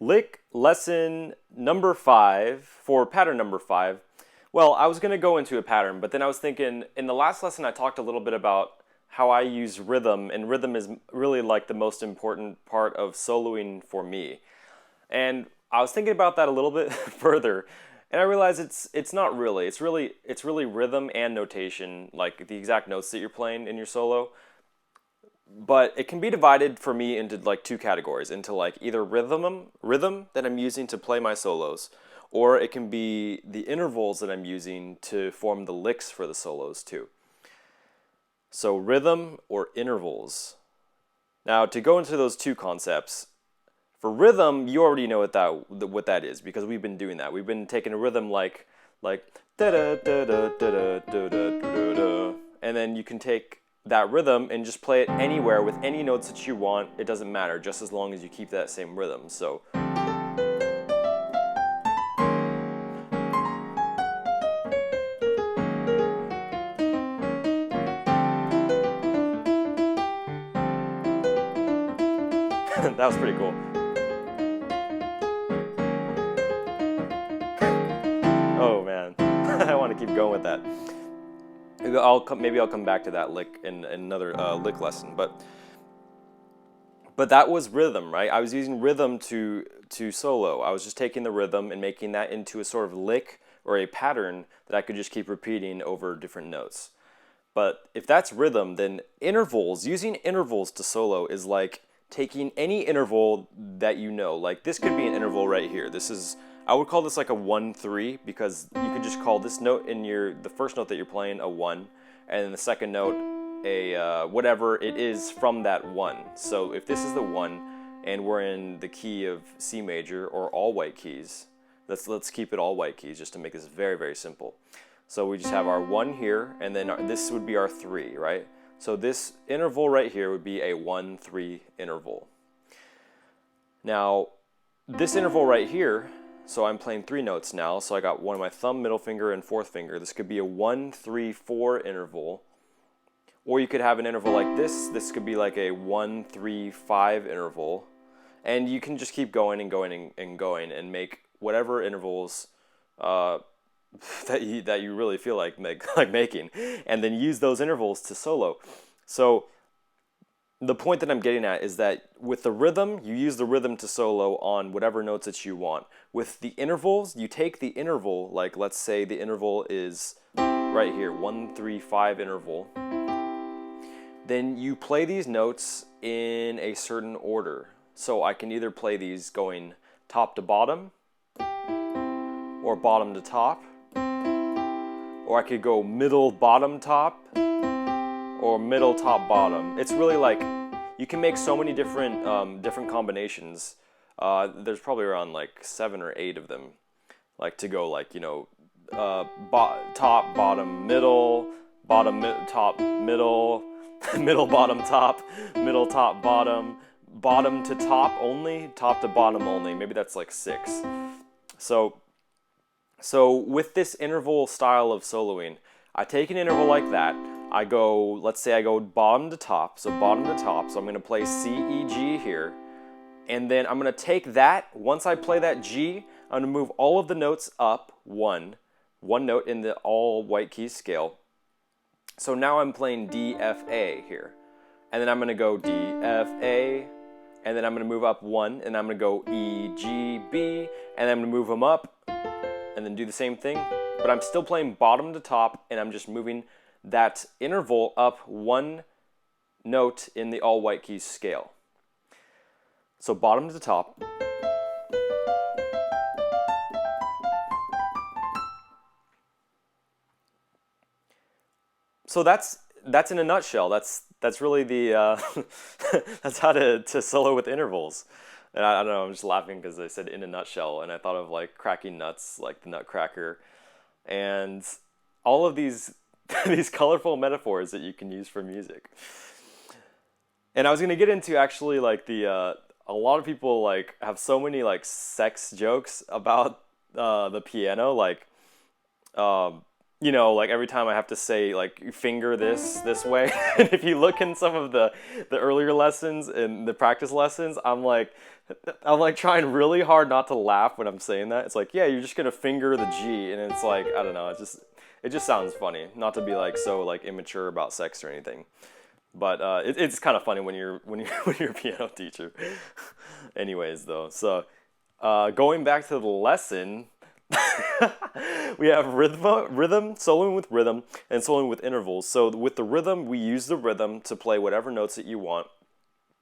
Lick lesson number 5 for pattern number 5. Well, I was going to go into a pattern, but then I was thinking in the last lesson I talked a little bit about how I use rhythm, and rhythm is really like the most important part of soloing for me. And I was thinking about that a little bit further, and I realized it's not really. It's really rhythm and notation, like the exact notes that you're playing in your solo, but it can be divided for me into like two categories, into like either rhythm that I'm using to play my solos, or it can be the intervals that I'm using to form the licks for the solos too. So rhythm or intervals. Now to go into those two concepts, for rhythm, you already know what that is because we've been doing that. We've been taking a rhythm like da da da da da da da da da, and then you can take that rhythm and just play it anywhere with any notes that you want. It doesn't matter, just as long as you keep that same rhythm. So that was pretty cool. Oh man, I want to keep going with that. Maybe I'll come back to that lick in another lick lesson, but that was rhythm, right? I was using rhythm to solo. I was just taking the rhythm and making that into a sort of lick or a pattern that I could just keep repeating over different notes. But if that's rhythm, then intervals, using intervals to solo is like taking any interval that you know. Like this could be an interval right here. I would call this like a 1-3 because you could just call this note in the first note that you're playing a 1, and then the second note a whatever it is from that 1. So if this is the 1 and we're in the key of C major or all white keys, let's keep it all white keys just to make this very, very simple. So we just have our 1 here, and then this would be our 3, right? So this interval right here would be a 1-3 interval. Now, this interval right here, so I'm playing 3 notes now, so I got one of my thumb, middle finger, and fourth finger. This could be a 1-3-4 interval. Or you could have an interval like this. This could be like a 1-3-5 interval. And you can just keep going and going and going and make whatever intervals that you really feel like making, and then use those intervals to solo. So the point that I'm getting at is that with the rhythm, you use the rhythm to solo on whatever notes that you want. With the intervals, you take the interval, like let's say the interval is right here, 1-3-5 interval. Then you play these notes in a certain order. So I can either play these going top to bottom, or bottom to top, or I could go middle bottom top, or middle top bottom. It's really like you can make so many different combinations. There's probably around like 7 or 8 of them, like to go like top bottom middle, top middle, middle bottom top, middle top bottom, bottom to top only, top to bottom only. Maybe that's like 6. So with this interval style of soloing, I take an interval like that. Let's say I go bottom to top, so bottom to top. So I'm going to play C, E, G here. And then I'm going to take that, once I play that G, I'm going to move all of the notes up one note in the all white keys scale. So now I'm playing D, F, A here. And then I'm going to go D, F, A, and then I'm going to move up 1, and I'm going to go E, G, B, and then I'm going to move them up, and then do the same thing, but I'm still playing bottom to top, and I'm just moving that interval up 1 note in the all white keys scale. So bottom to top. So that's in a nutshell. That's really the that's how to solo with intervals. And I don't know, I'm just laughing because I said in a nutshell, and I thought of like cracking nuts, like the Nutcracker, and all of these these colorful metaphors that you can use for music. And I was gonna get into actually like a lot of people like have so many like sex jokes about the piano, like um, like every time I have to say like finger this way. And if you look in some of the earlier lessons and the practice lessons, I'm like I'm like trying really hard not to laugh when I'm saying that. It's like, yeah, you're just gonna finger the G, and it's like, I don't know, it just sounds funny. Not to be like so like immature about sex or anything, but it's kind of funny when you're when you're a piano teacher. Anyways, though, so going back to the lesson, we have rhythm, soloing with rhythm, and soloing with intervals. So with the rhythm, we use the rhythm to play whatever notes that you want.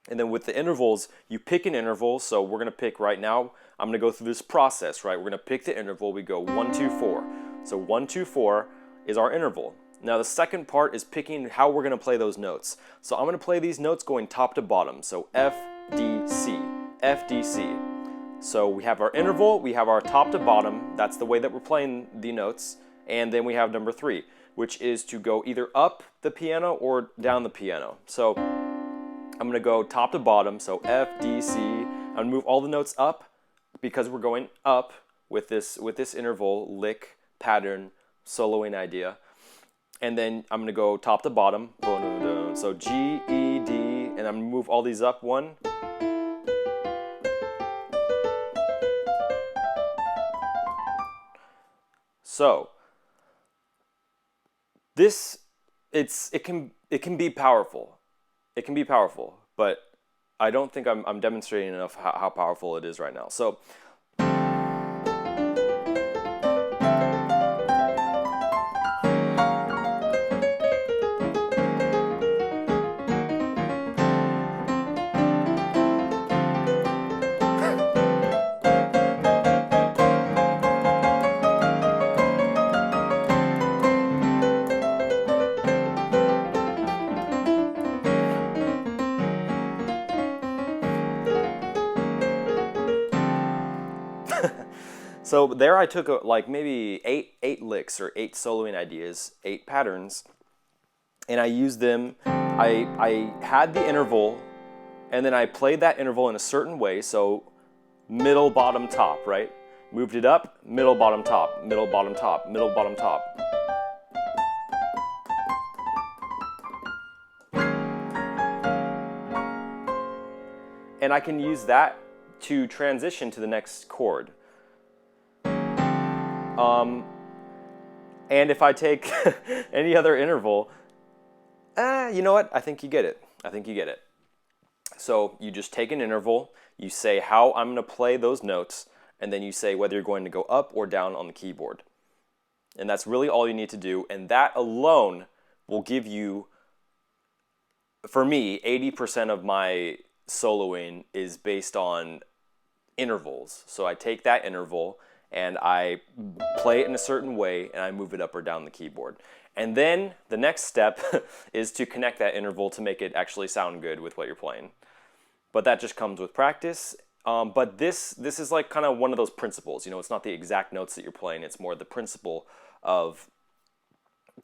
And then with the intervals, you pick an interval. So we're going to pick right now, I'm going to go through this process, right? We're going to pick the interval. We go 1, 2, 4. So 1, 2, 4 is our interval. Now the second part is picking how we're going to play those notes. So I'm going to play these notes going top to bottom. So F, D, C, F, D, C. So we have our interval, we have our top to bottom. That's the way that we're playing the notes. And then we have number 3, which is to go either up the piano or down the piano. So I'm going to go top to bottom, so F, D, C. I'm going to move all the notes up because we're going up with this interval, lick, pattern, soloing idea. And then I'm going to go top to bottom, so G, E, D, and I'm going to move all these up 1. So this, it can be powerful. It can be powerful, but I don't think I'm demonstrating enough how powerful it is right now. So so there I took like maybe eight licks or 8 soloing ideas, 8 patterns, and I used them. I had the interval, and then I played that interval in a certain way. So middle, bottom, top, right? Moved it up, middle, bottom, top, middle, bottom, top, middle, bottom, top. And I can use that to transition to the next chord. And if I take any other interval, you know what? I think you get it. I think you get it. So you just take an interval, you say how I'm going to play those notes, and then you say whether you're going to go up or down on the keyboard. And that's really all you need to do. And that alone will give you, for me, 80% of my soloing is based on intervals. So I take that interval and I play it in a certain way and I move it up or down the keyboard. And then the next step is to connect that interval to make it actually sound good with what you're playing. But that just comes with practice. But this is like kind of one of those principles. You know, it's not the exact notes that you're playing. It's more the principle of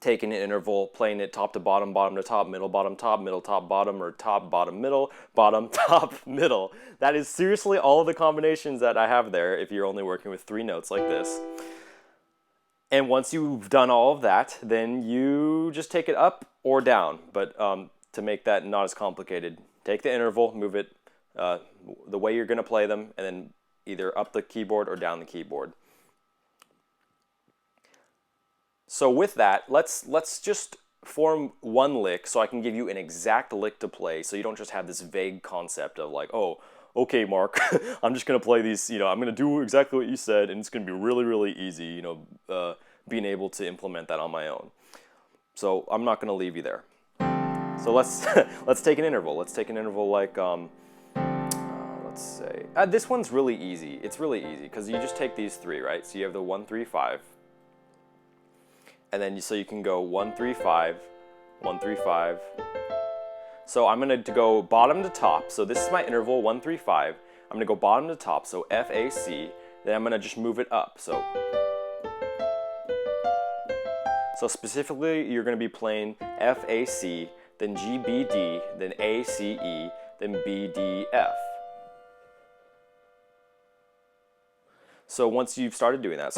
taking an interval, playing it top to bottom, bottom to top, middle, top, bottom, or top, bottom, middle, bottom, top, middle. That is seriously all of the combinations that I have there if you're only working with 3 notes like this. And once you've done all of that, then you just take it up or down. But to make that not as complicated, take the interval, move it the way you're going to play them, and then either up the keyboard or down the keyboard. So with that, let's just form one lick so I can give you an exact lick to play so you don't just have this vague concept of like, oh, okay, Mark, I'm just going to play these, you know, I'm going to do exactly what you said and it's going to be really, really easy, you know, being able to implement that on my own. So I'm not going to leave you there. So let's take an interval. Let's take an interval like, let's say, this one's really easy. It's really easy because you just take these 3, right? So you have the 1, 3, 5. And then so you can go 1, 3, 5, 1, 3, 5. So I'm going to go bottom to top. So this is my interval, 1, 3, 5. I'm going to go bottom to top, so F, A, C. Then I'm going to just move it up. So specifically, you're going to be playing F, A, C, then G, B, D, then A, C, E, then B, D, F. So once you've started doing that,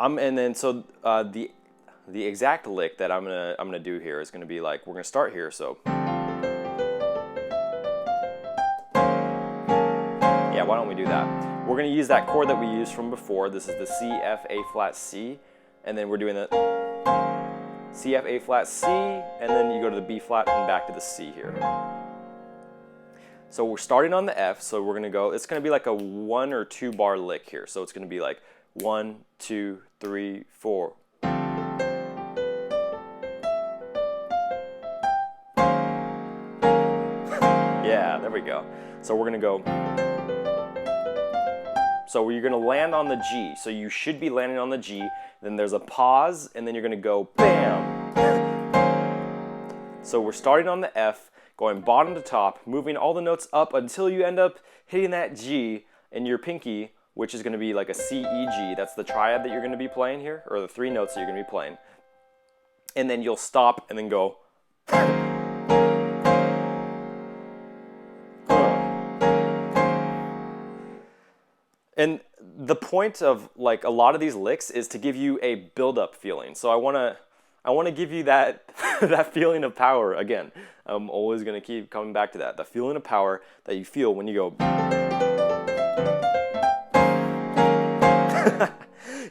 and then so the exact lick that I'm gonna do here is gonna be like, we're gonna start here. So Yeah, why don't we do that? We're going to use that chord that we used from before. This is the C, F, A flat, C, and then we're doing the C, F, A flat, C, and then you go to the B flat and back to the C here. So we're starting on the F, so we're going to go, it's going to be like a 1 or 2 bar lick here. So it's going to be like 1, 2, 3, 4. Yeah, there we go. So we're going to go. So you're going to land on the G. So you should be landing on the G. Then there's a pause, and then you're going to go BAM. So we're starting on the F, going bottom to top, moving all the notes up until you end up hitting that G in your pinky, which is going to be like a C, E, G. That's the triad that you're going to be playing here, or the 3 notes that you're going to be playing. And then you'll stop and then go. And the point of like a lot of these licks is to give you a build-up feeling. So I want to give you that that feeling of power again. I'm always going to keep coming back to that. The feeling of power that you feel when you go.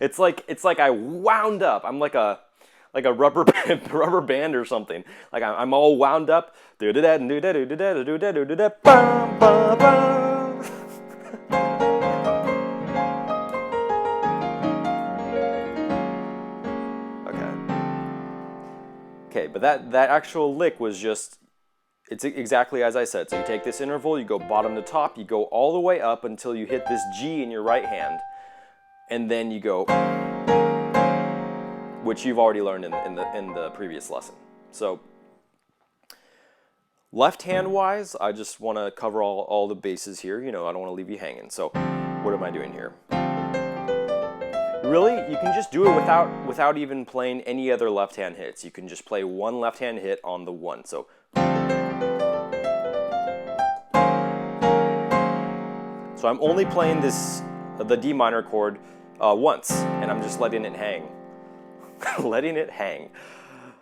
It's like I wound up. I'm like a rubber band or something. Like I'm all wound up. Okay, but that actual lick was just, it's exactly as I said. So you take this interval, you go bottom to top, you go all the way up until you hit this G in your right hand, and then you go, which you've already learned in the previous lesson. So left hand wise, I just want to cover all the bases here. You know, I don't want to leave you hanging. So what am I doing here? Really, you can just do it without even playing any other left-hand hits. You can just play one left-hand hit on the 1. So I'm only playing the D minor chord once, and I'm just letting it hang. Letting it hang.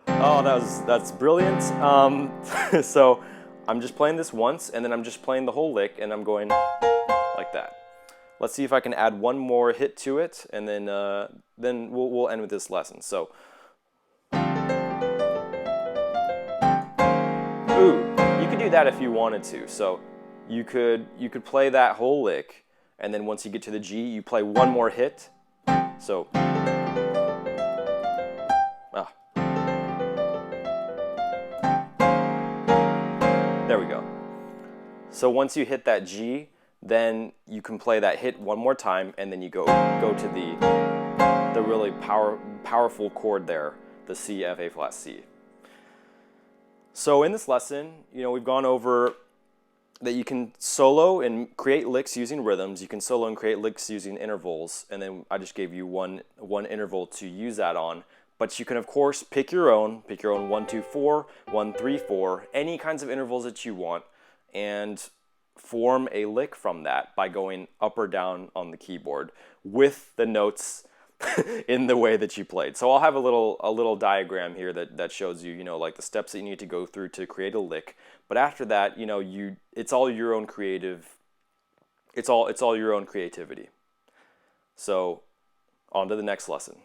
Oh, that's brilliant. So I'm just playing this once, and then I'm just playing the whole lick, and I'm going like that. Let's see if I can add one more hit to it, and then we'll end with this lesson. So, ooh, you could do that if you wanted to. So, you could play that whole lick, and then once you get to the G, you play one more hit. So, there we go. So once you hit that G, then you can play that hit one more time, and then you go to the really powerful chord there, the C, F, A flat, C. So in this lesson, you know, we've gone over that you can solo and create licks using rhythms. You can solo and create licks using intervals, and then I just gave you one interval to use that on. But you can of course pick your own 1, 2, 4, 1, 3, 4, any kinds of intervals that you want, and form a lick from that by going up or down on the keyboard with the notes in the way that you played. So I'll have a little diagram here that shows you, like the steps that you need to go through to create a lick. But after that, it's all your own it's all your own creativity. So on to the next lesson.